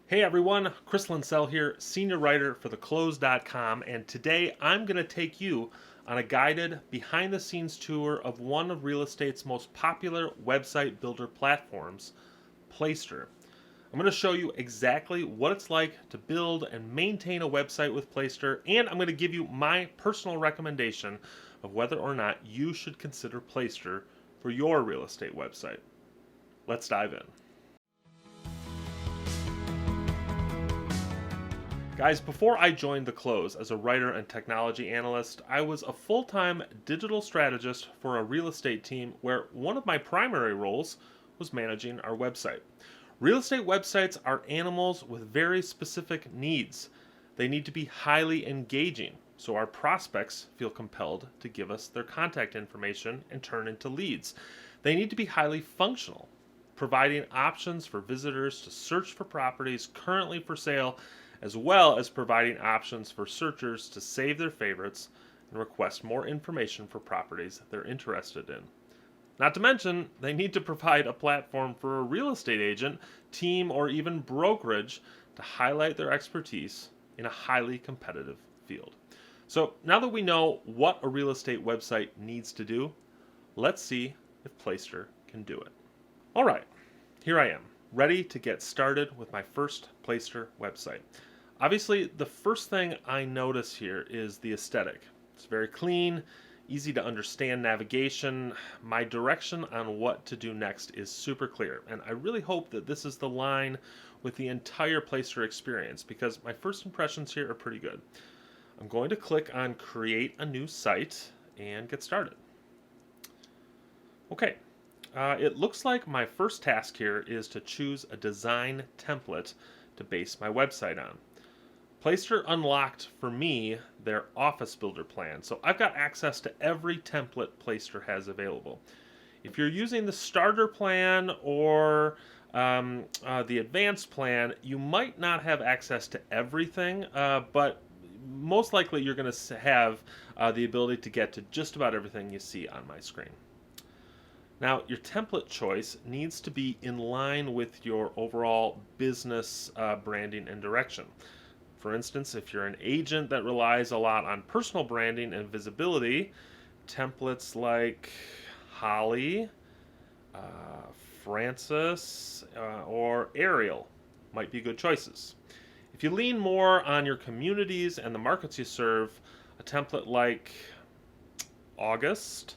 Hey everyone, Chris Linsell here, senior writer for theclose.com, and today I'm going to take you on a guided behind the scenes tour of one of real estate's most popular website builder platforms, Placester. I'm going to show you exactly what it's like to build and maintain a website with Placester, and I'm going to give you my personal recommendation of whether or not you should consider Placester for your real estate website. Let's dive in. Guys, before I joined The Close as a writer and technology analyst, I was a full-time digital strategist for a real estate team where one of my primary roles was managing our website. Real estate websites are animals with very specific needs. They need to be highly engaging, so our prospects feel compelled to give us their contact information and turn into leads. They need to be highly functional, providing options for visitors to search for properties currently for sale, as well as providing options for searchers to save their favorites and request more information for properties they're interested in. Not to mention, they need to provide a platform for a real estate agent, team, or even brokerage to highlight their expertise in a highly competitive field. So now that we know what a real estate website needs to do, let's see if Placester can do it. All right, here I am, ready to get started with my first Placester website. Obviously, the first thing I notice here is the aesthetic. It's very clean, easy to understand navigation. My direction on what to do next is super clear, and I really hope that this is the line with the entire Placester experience because my first impressions here are pretty good. I'm going to click on Create a New Site and get started. Okay. It looks like my first task here is to choose a design template to base my website on. Placester unlocked for me their office builder plan, so I've got access to every template Placester has available. If you're using the starter plan or the advanced plan, you might not have access to everything, but most likely you're going to have the ability to get to just about everything you see on my screen. Now, your template choice needs to be in line with your overall business branding and direction. For instance, if you're an agent that relies a lot on personal branding and visibility, templates like Holly, Francis, or Ariel might be good choices. If you lean more on your communities and the markets you serve, a template like August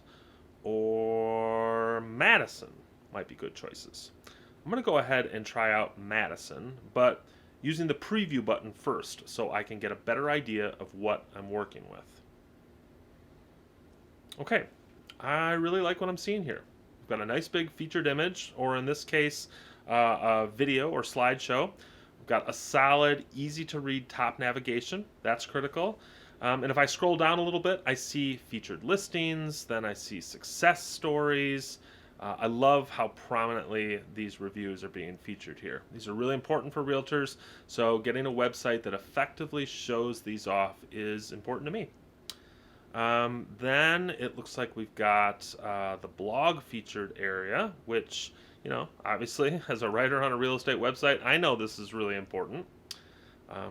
or Madison might be good choices. I'm going to go ahead and try out Madison, but using the preview button first so I can get a better idea of what I'm working with. Okay, I really like what I'm seeing here. We've got a nice big featured image, or in this case, a video or slideshow. We've got a solid, easy to read top navigation. That's critical. And if I scroll down a little bit, I see featured listings, then I see success stories. I love how prominently these reviews are being featured here. These are really important for realtors, so getting a website that effectively shows these off is important to me. Then it looks like we've got the blog featured area, which, obviously, as a writer on a real estate website, I know this is really important.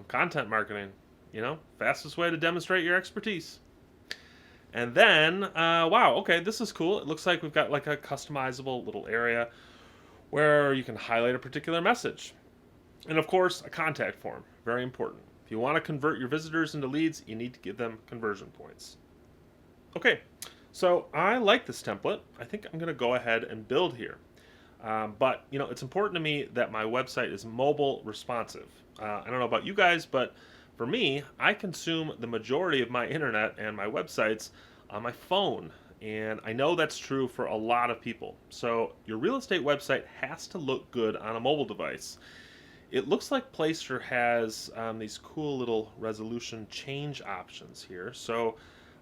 Content marketing, fastest way to demonstrate your expertise. And then, wow, okay, this is cool. It looks like we've got like a customizable little area where you can highlight a particular message. And of course, a contact form, very important. If you want to convert your visitors into leads, you need to give them conversion points. Okay, so I like this template. I think I'm going to go ahead and build here. But, it's important to me that my website is mobile responsive. I don't know about you guys, but for me, I consume the majority of my internet and my websites on my phone, and I know that's true for a lot of people. So your real estate website has to look good on a mobile device. It looks like Placester has these cool little resolution change options here. So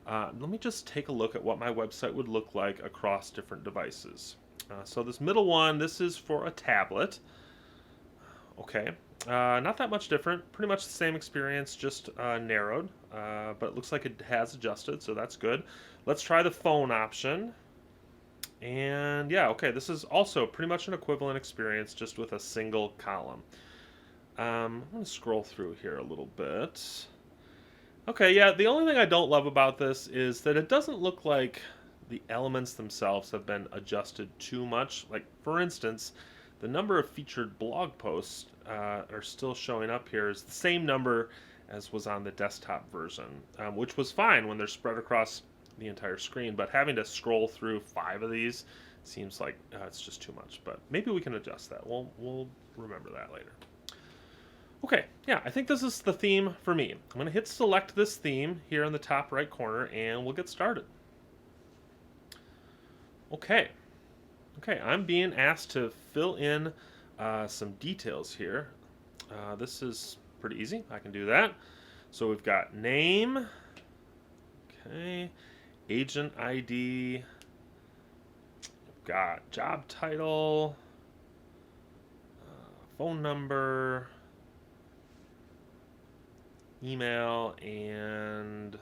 let me just take a look at what my website would look like across different devices. So this middle one, this is for a tablet. Okay. Not that much different. Pretty much the same experience, just narrowed. But it looks like it has adjusted, so that's good. Let's try the phone option. And yeah, okay, this is also pretty much an equivalent experience, just with a single column. I'm going to scroll through here a little bit. Okay, yeah, the only thing I don't love about this is that it doesn't look like the elements themselves have been adjusted too much. Like, for instance, the number of featured blog posts are still showing up here is the same number as was on the desktop version, which was fine when they're spread across the entire screen, but having to scroll through 5 of these seems like it's just too much. But maybe we can adjust that. We'll remember that later. Okay, yeah, I think this is the theme for me. I'm going to hit select this theme here in the top right corner, and we'll get started. Okay, I'm being asked to fill in some details here. This is pretty easy. I can do that. So we've got name, okay, agent ID, we've got job title, phone number, email, and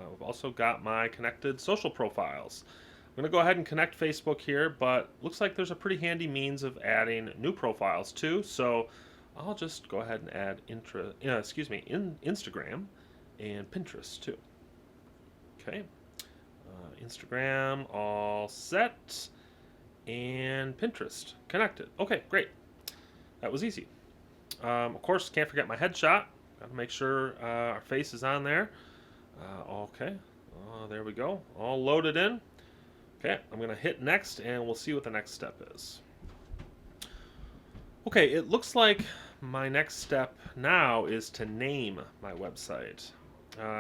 we've also got my connected social profiles. I'm going to go ahead and connect Facebook here, but looks like there's a pretty handy means of adding new profiles too. So I'll just go ahead and add Instagram and Pinterest too. Okay, Instagram all set, and Pinterest connected. Okay, great. That was easy. Of course, can't forget my headshot. Got to make sure our face is on there. Okay, there we go. All loaded in. Okay, I'm going to hit next, and we'll see what the next step is. Okay, it looks like my next step now is to name my website.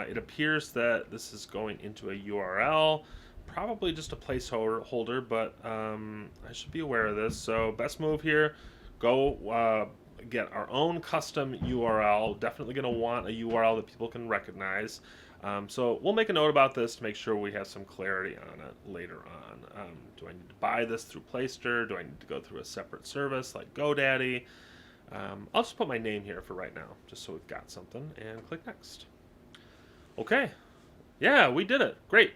It appears that this is going into a URL, probably just a placeholder, but I should be aware of this. So best move here, go get our own custom URL. Definitely going to want a URL that people can recognize. So we'll make a note about this to make sure we have some clarity on it later on. Do I need to buy this through Placester? Do I need to go through a separate service like GoDaddy? I'll just put my name here for right now, just so we've got something, and click next. Okay, yeah, we did it. Great.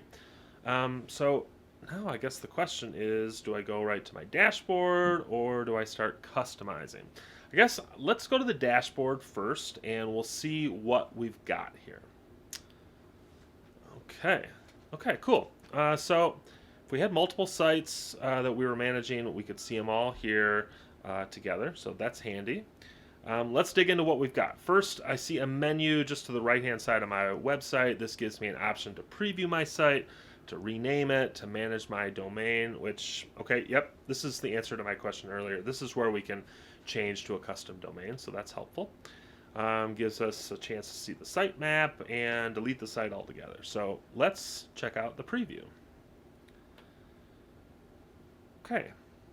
So now I guess the question is, do I go right to my dashboard or do I start customizing? I guess let's go to the dashboard first and we'll see what we've got here. Okay, cool. So if we had multiple sites that we were managing, we could see them all here together, so that's handy. Let's dig into what we've got. First, I see a menu just to the right-hand side of my website. This gives me an option to preview my site, to rename it, to manage my domain, which, okay, yep, this is the answer to my question earlier. This is where we can change to a custom domain, so that's helpful. Gives us a chance to see the sitemap and delete the site altogether. So let's check out the preview. Okay,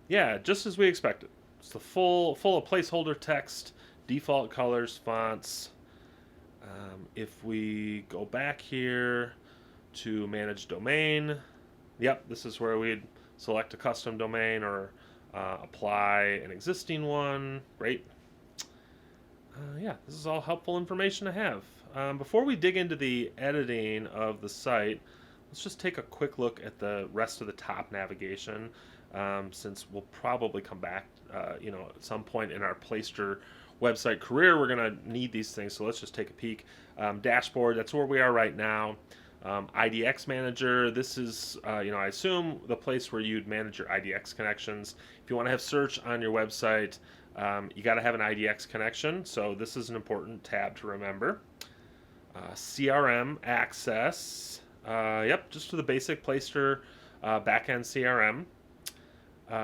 yeah, just as we expected. It's the full of placeholder text, default colors, fonts. If we go back here to manage domain, yep, this is where we'd select a custom domain or apply an existing one. Great. Yeah, this is all helpful information to have. Before we dig into the editing of the site, let's just take a quick look at the rest of the top navigation, since we'll probably come back at some point in our Placester website career. We're going to need these things, so let's just take a peek. Dashboard, that's where we are right now. IDX manager, this is I assume the place where you'd manage your IDX connections. If you want to have search on your website, you got to have an IDX connection, so this is an important tab to remember. CRM Access, yep, just to the basic Placester backend CRM.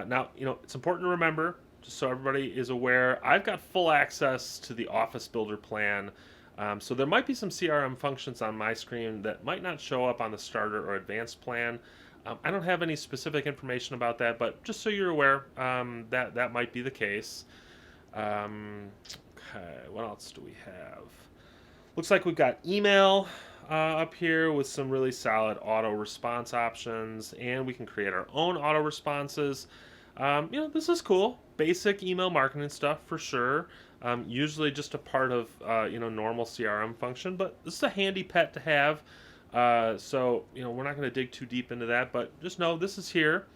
Now, it's important to remember, just so everybody is aware, I've got full access to the Office Builder plan, so there might be some CRM functions on my screen that might not show up on the starter or advanced plan. I don't have any specific information about that, but just so you're aware, that might be the case. Okay, what else do we have? Looks like we've got email up here with some really solid auto response options, and we can create our own auto responses. This is cool. Basic email marketing stuff for sure. Usually just a part of normal CRM function, but this is a handy pet to have. So we're not going to dig too deep into that, but just know this is here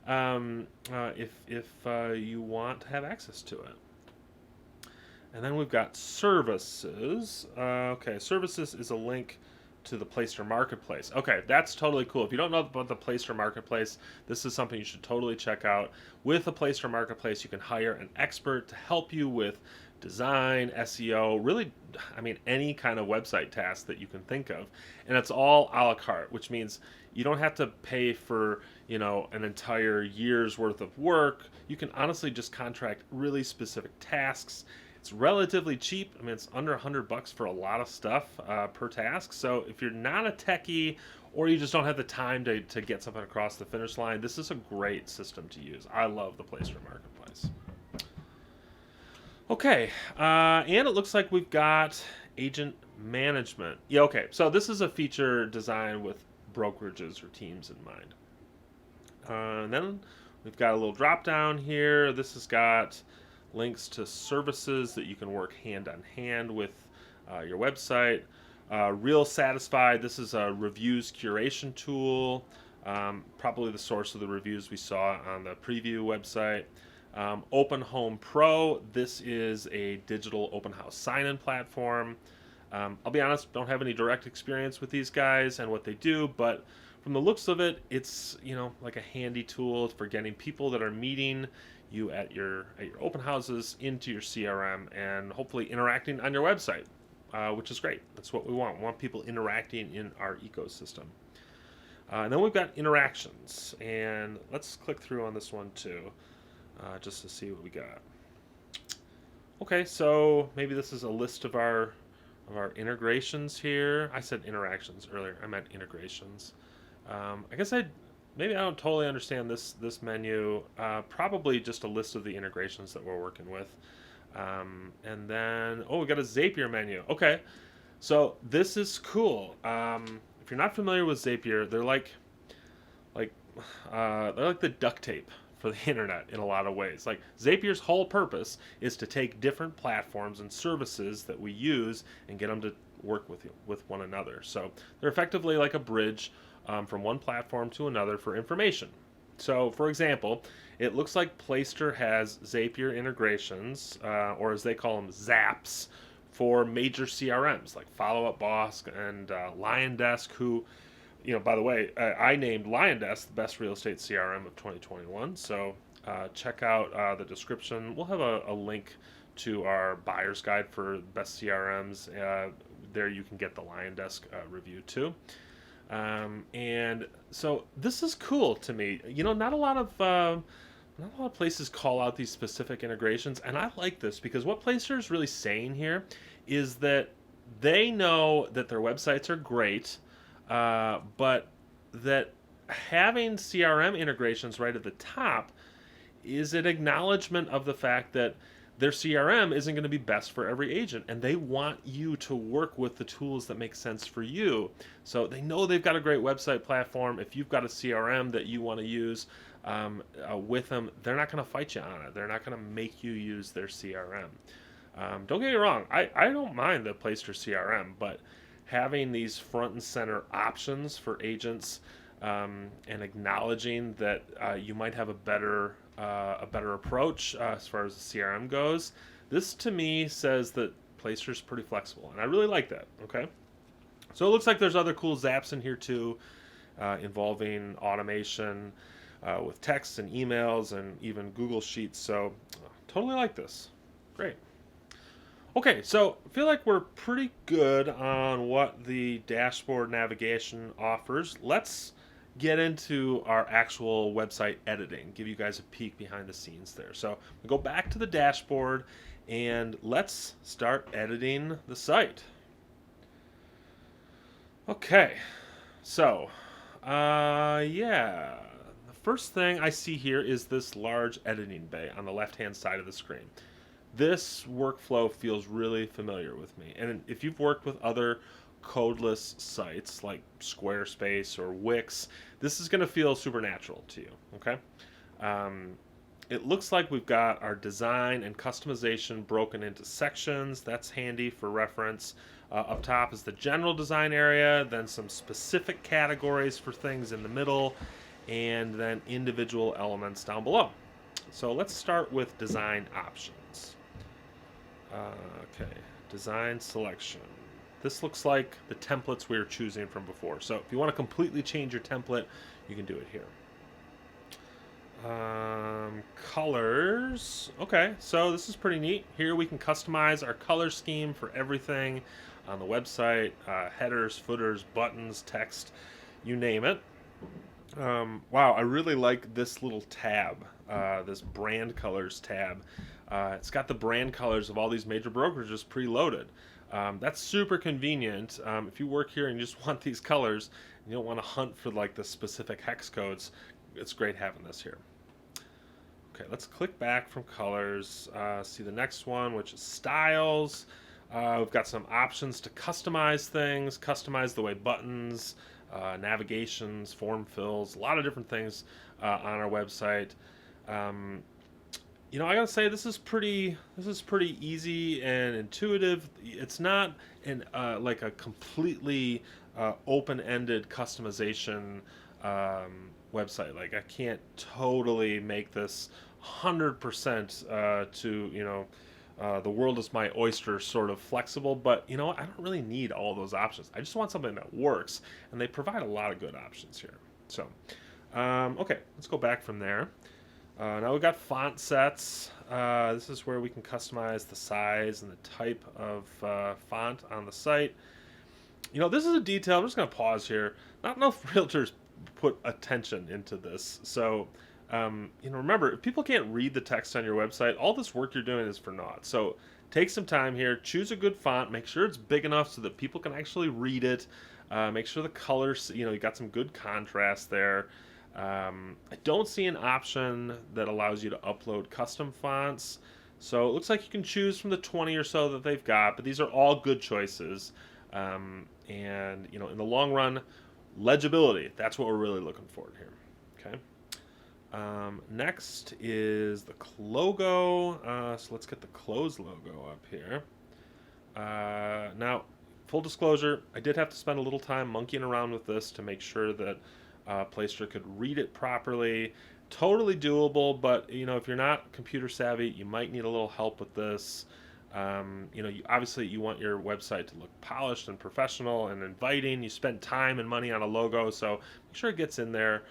if you want to have access to it. And then we've got services. Okay, services is a link to the Placester Marketplace. Okay, that's totally cool. If you don't know about the Placester Marketplace, this is something you should totally check out. With the Placester Marketplace, you can hire an expert to help you with design, SEO, really, I mean, any kind of website task that you can think of. And it's all a la carte, which means you don't have to pay for, an entire year's worth of work. You can honestly just contract really specific tasks. It's relatively cheap. I mean, it's under $100 for a lot of stuff per task. So if you're not a techie or you just don't have the time to get something across the finish line, this is a great system to use. I love the Placester Marketplace. Okay, and it looks like we've got agent management. Yeah, okay, so this is a feature designed with brokerages or teams in mind. And then we've got a little drop down here. This has got links to services that you can work hand on hand with your website. Real Satisfied, this is a reviews curation tool, probably the source of the reviews we saw on the preview website. Open Home Pro, this is a digital open house sign-in platform. I'll be honest, don't have any direct experience with these guys and what they do, but from the looks of it, it's like a handy tool for getting people that are meeting you at your open houses into your CRM and hopefully interacting on your website, which is great. That's what we want. We want people interacting in our ecosystem. And then we've got interactions, and let's click through on this one too, just to see what we got. Okay, so maybe this is a list of our integrations here. I said interactions earlier. I meant integrations. I guess maybe I don't totally understand this menu. Probably just a list of the integrations that we're working with. And then, we got a Zapier menu. Okay, so this is cool. If you're not familiar with Zapier, they're like the duct tape for the internet in a lot of ways. Like Zapier's whole purpose is to take different platforms and services that we use and get them to work with one another. So they're effectively like a bridge from one platform to another for information. So, for example, it looks like Placester has Zapier integrations, or as they call them, Zaps, for major CRMs like Follow Up Boss and LionDesk, who, by the way, I named LionDesk the best real estate CRM of 2021. So check out the description. We'll have a link to our buyer's guide for best CRMs. There you can get the LionDesk review too. And so this is cool to me. Not a lot of places call out these specific integrations, and I like this because what Placester is really saying here is that they know that their websites are great, but that having CRM integrations right at the top is an acknowledgement of the fact that their CRM isn't going to be best for every agent, and they want you to work with the tools that make sense for you. So they know they've got a great website platform. If you've got a CRM that you want to use with them, they're not going to fight you on it. They're not going to make you use their CRM. Don't get me wrong, I don't mind the Placester CRM, but having these front and center options for agents and acknowledging that you might have a better approach as far as the CRM goes, this to me says that Placer's pretty flexible, and I really like that. Okay, so it looks like there's other cool Zaps in here too, involving automation with texts and emails and even Google Sheets. So totally like this. Great. Okay, so I feel like we're pretty good on what the dashboard navigation offers. Let's get into our actual website editing, give you guys a peek behind the scenes there. So we go back to the dashboard and let's start editing the site. Okay, so the first thing I see here is this large editing bay on the left-hand side of the screen. This workflow feels really familiar with me, and if you've worked with other codeless sites like Squarespace or Wix, this is going to feel supernatural to you. Okay, it looks like we've got our design and customization broken into sections. That's handy for reference. Up top is the general design area, then some specific categories for things in the middle, and then individual elements down below. So let's start with design options. Okay, design selection. This looks like the templates we were choosing from before. So if you want to completely change your template, you can do it here. Colors. Okay, so this is pretty neat. Here we can customize our color scheme for everything on the website. Headers, footers, buttons, text, you name it. Wow, I really like this little tab, this brand colors tab. It's got the brand colors of all these major brokerages preloaded. That's super convenient. If you work here and you just want these colors, and you don't want to hunt for like the specific hex codes, it's great having this here. Okay, let's click back from colors. See the next one, which is styles. We've got some options to customize things, customize the way buttons, navigations, form fills, a lot of different things on our website. I gotta say this is pretty easy and intuitive. It's not like a completely open-ended customization website. Like I can't totally make this 100% to the world is my oyster sort of flexible, but I don't really need all those options. I just want something that works, and they provide a lot of good options here. So, okay, let's go back from there. Now we've got font sets. This is where we can customize the size and the type of font on the site. This is a detail. I'm just going to pause here. Not enough realtors put attention into this. So, remember, if people can't read the text on your website, all this work you're doing is for naught. So take some time here. Choose a good font. Make sure it's big enough so that people can actually read it. Make sure the colors, you got some good contrast there. I don't see an option that allows you to upload custom fonts. So it looks like you can choose from the 20 or so that they've got, but these are all good choices. And, in the long run, legibility, that's what we're really looking for here. Okay. Next is the logo. So let's get the close logo up here. Now, full disclosure, I did have to spend a little time monkeying around with this to make sure that Placester could read it properly. Totally doable, but if you're not computer savvy, you might need a little help with this. Obviously you want your website to look polished and professional and inviting. You spend time and money on a logo, so make sure it gets in there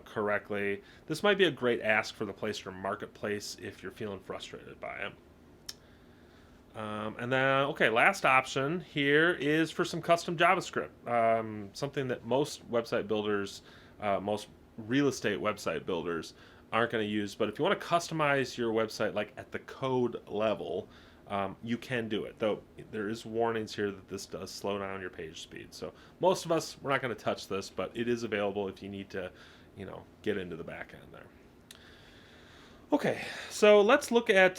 correctly. This might be a great ask for the Placester Marketplace if you're feeling frustrated by it. And then, last option here is for some custom JavaScript, something that most website builders, most real estate website builders aren't going to use. But if you want to customize your website like at the code level, you can do it. Though there is warnings here that this does slow down your page speed. So most of us, we're not going to touch this, but it is available if you need to, get into the back end there. Okay, so let's look at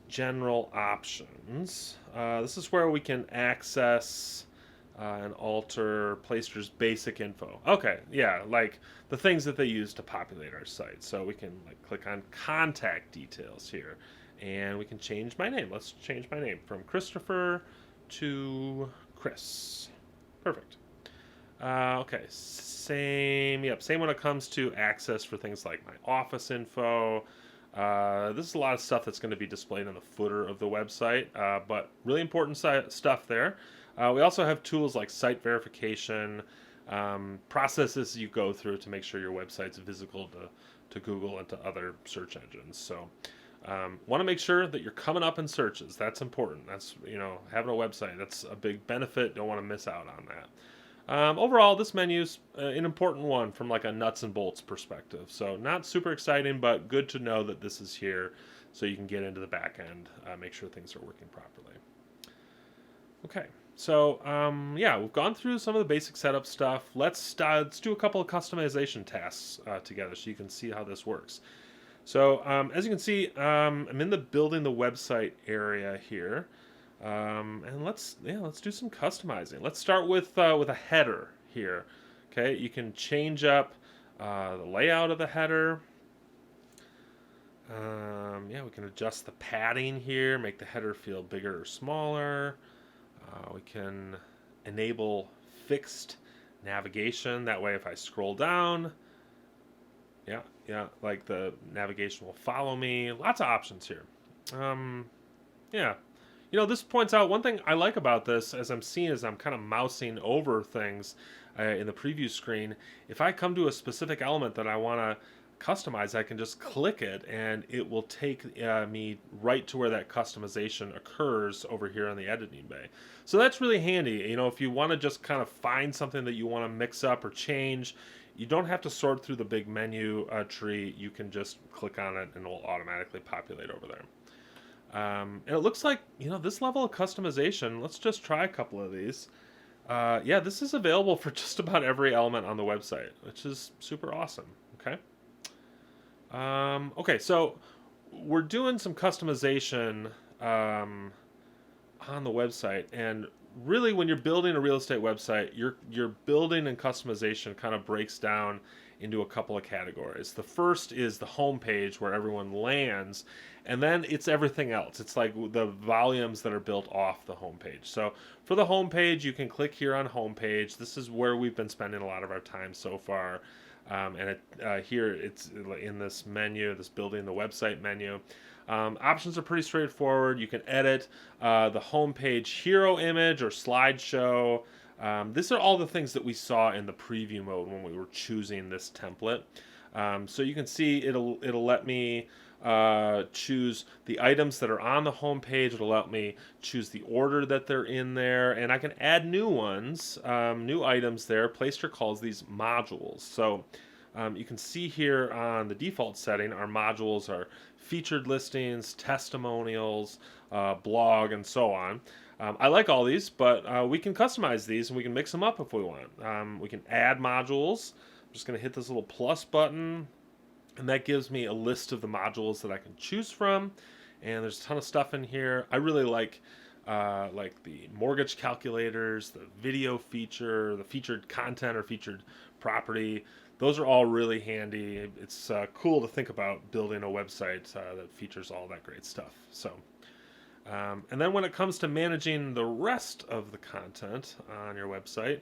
general options. This is where we can access and alter Placester's basic info. Okay, yeah, like the things that they use to populate our site. So we can click on contact details here, and we can change my name. Let's change my name from Christopher to Chris. Perfect. Okay, same when it comes to access for things like my office info. This is a lot of stuff that's going to be displayed in the footer of the website, but really important stuff there. We also have tools like site verification, processes you go through to make sure your website's visible to Google and to other search engines. So want to make sure that you're coming up in searches. That's important. That's, having a website, that's a big benefit. Don't want to miss out on that. Overall, this menu's an important one from like a nuts and bolts perspective. So not super exciting, but good to know that this is here so you can get into the back end, make sure things are working properly. Okay, so we've gone through some of the basic setup stuff. Let's do a couple of customization tasks together so you can see how this works. So as you can see, I'm in the building the website area here. And let's do some customizing. Let's start with a header here. Okay, you can change up the layout of the header. We can adjust the padding here, make the header feel bigger or smaller. We can enable fixed navigation. That way, if I scroll down, like the navigation will follow me. Lots of options here. This points out one thing I like about this, as I'm seeing as I'm kind of mousing over things in the preview screen. If I come to a specific element that I want to customize, I can just click it and it will take me right to where that customization occurs over here on the editing bay. So that's really handy. If you want to just kind of find something that you want to mix up or change, you don't have to sort through the big menu tree. You can just click on it and it will automatically populate over there. And it looks like, this level of customization, let's just try a couple of these. Yeah, this is available for just about every element on the website, which is super awesome. Okay. Okay, so we're doing some customization on the website, and really, when you're building a real estate website, your building and customization kind of breaks down into a couple of categories. The first is the home page where everyone lands, and then it's everything else. It's like the volumes that are built off the home page. So for the home page, you can click here on home page. This is where we've been spending a lot of our time so far. Here it's in this menu, this building the website menu. Options are pretty straightforward. You can edit the homepage hero image or slideshow. These are all the things that we saw in the preview mode when we were choosing this template. So you can see it'll let me choose the items that are on the home page. It'll let me choose the order that they're in there, and I can add new ones, new items there. Placester calls these modules. So you can see here on the default setting, our modules are featured listings, testimonials, blog, and so on. I like all these, but we can customize these and we can mix them up if we want. We can add modules. I'm just going to hit this little plus button, and that gives me a list of the modules that I can choose from. And there's a ton of stuff in here. I really like the mortgage calculators, the video feature, the featured content or featured property. Those are all really handy. It's cool to think about building a website that features all that great stuff. So, and then when it comes to managing the rest of the content on your website,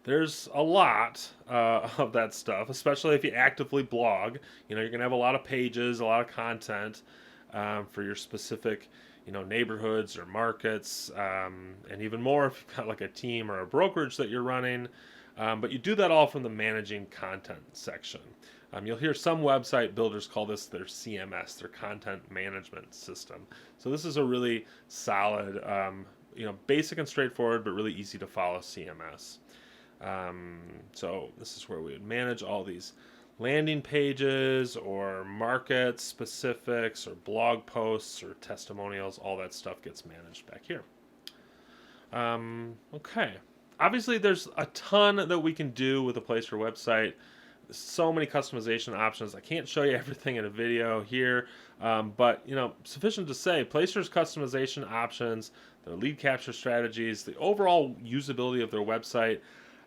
there's a lot of that stuff, especially if you actively blog. You're going to have a lot of pages, a lot of content for your specific, neighborhoods or markets, and even more if you've got like a team or a brokerage that you're running. But you do that all from the managing content section. You'll hear some website builders call this their CMS, their content management system. So this is a really solid, basic and straightforward, but really easy to follow CMS. So this is where we would manage all these landing pages or market specifics or blog posts or testimonials. All that stuff gets managed back here. Okay. Obviously, there's a ton that we can do with the Placester website. So many customization options. I can't show you everything in a video here, but sufficient to say, Placer's customization options, their lead capture strategies, the overall usability of their website.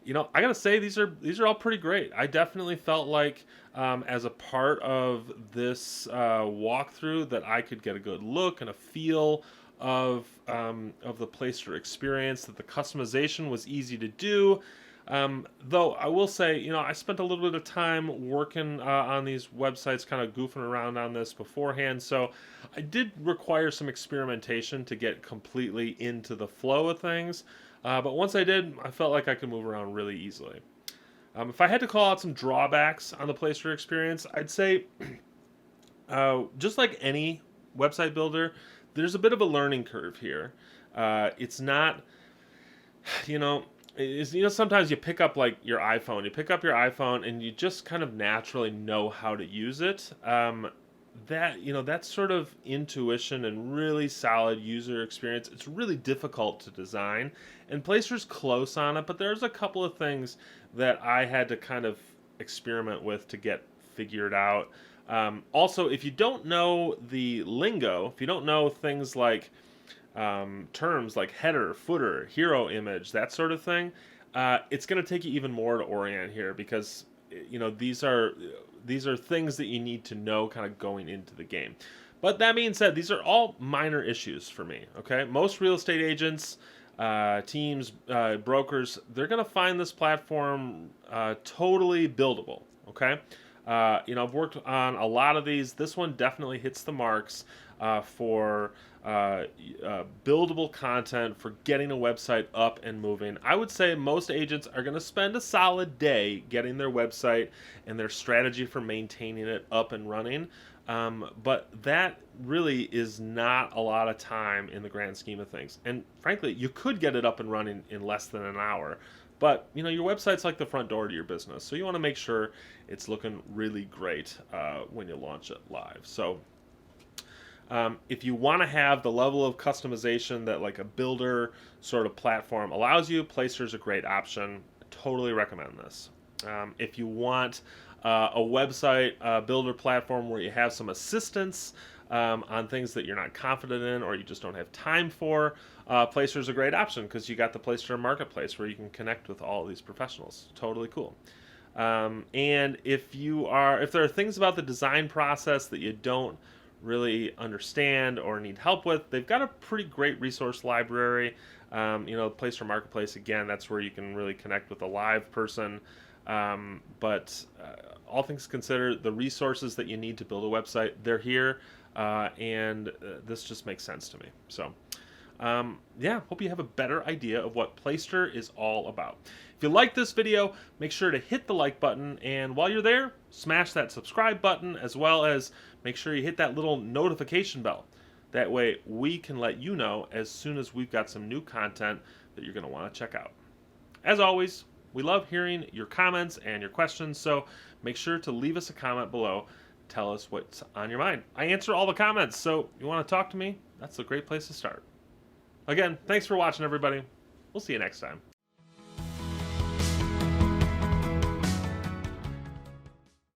I gotta say these are all pretty great. I definitely felt like as a part of this walkthrough that I could get a good look and a feel of the Placester experience, that the customization was easy to do. Though I will say, I spent a little bit of time working on these websites, kind of goofing around on this beforehand, so I did require some experimentation to get completely into the flow of things. But once I did, I felt like I could move around really easily. If I had to call out some drawbacks on the Placester experience, I'd say, just like any website builder, there's a bit of a learning curve here. It's not, sometimes you pick up like your iPhone. You pick up your iPhone and you just kind of naturally know how to use it. That sort of intuition and really solid user experience, it's really difficult to design. And Placer's close on it, but there's a couple of things that I had to kind of experiment with to get figured out. Also, if you don't know the lingo, if you don't know things like terms like header, footer, hero image, that sort of thing, it's going to take you even more to orient here because these are things that you need to know kind of going into the game. But that being said, these are all minor issues for me. Okay, most real estate agents, teams, brokers, they're going to find this platform totally buildable. Okay. I've worked on a lot of these. This one definitely hits the marks. for buildable content, for getting a website up and moving. I would say most agents are going to spend a solid day getting their website and their strategy for maintaining it up and running. But that really is not a lot of time in the grand scheme of things. And frankly, you could get it up and running in less than an hour. But your website's like the front door to your business, so you want to make sure it's looking really great when you launch it live. So if you want to have the level of customization that like a builder sort of platform allows you, Placer's a great option. I totally recommend this. If you want a website builder platform where you have some assistance on things that you're not confident in or you just don't have time for, Placer's a great option because you got the Placester Marketplace where you can connect with all of these professionals. Totally cool. And if there are things about the design process that you don't really understand or need help with, they've got a pretty great resource library. Placester Marketplace, again, that's where you can really connect with a live person. But all things considered, the resources that you need to build a website, they're here, and this just makes sense to me. So, hope you have a better idea of what Placester is all about. If you like this video, make sure to hit the like button, and while you're there, smash that subscribe button, as well as make sure you hit that little notification bell. That way we can let you know as soon as we've got some new content that you're going to want to check out. As always, we love hearing your comments and your questions, so make sure to leave us a comment below. Tell us what's on your mind. I answer all the comments, so you want to talk to me? That's a great place to start. Again, thanks for watching, everybody. We'll see you next time.